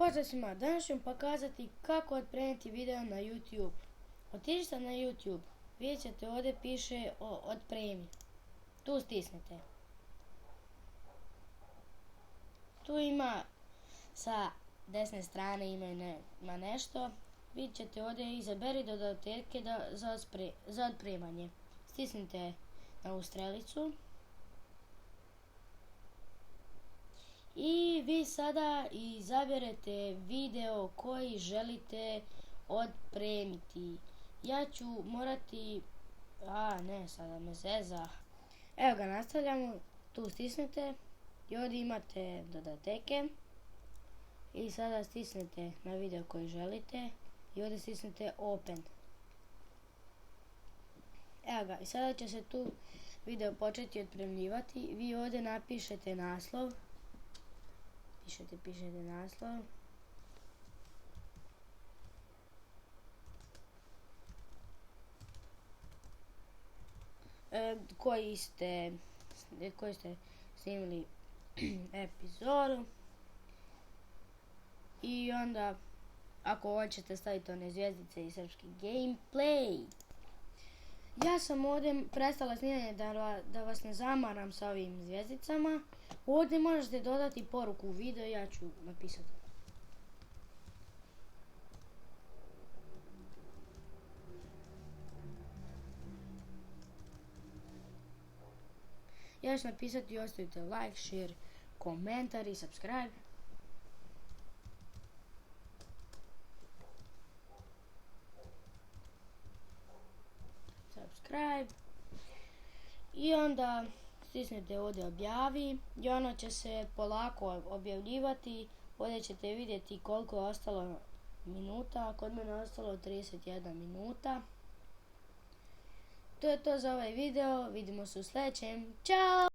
Pozdrav svima, danas ću vam pokazati kako otpremiti video na YouTube. Otiđite na YouTube, vidjet ćete ovdje piše otpremi. Tu stisnete. Tu ima sa desne strane ima nešto. Vidjet ćete ovdje izaberi dodatke za otpremanje. Stisnite na ovu strelicu. I vi sada izaberete video koji želite otpremiti. Ja ću morati... sada me zeza. Evo ga, nastavljamo. Tu stisnete i ovdje imate dodatke. I sada stisnete na video koji želite i ovdje stisnete open. Evo ga, i sada će se tu video početi otpremljivati. Vi ovdje napišete naslov. Pišete naslov. Koji ste snimili epizodu. I onda, ako hoćete, staviti one zvjezdice i srpski gameplay. Ja sam ovdje prestala snimanje da vas ne zamaram sa ovim zvijezdicama. Ovdje možete dodati poruku u video, ja ću napisati. Ja ću napisati i ostavite like, share, komentar i subscribe. I onda stisnete ovdje objavi i ono će se polako objavljivati. Ovdje ćete vidjeti koliko je ostalo minuta. Kod mene je ostalo 31 minuta. To je to za ovaj video. Vidimo se u sljedećem. Ćao!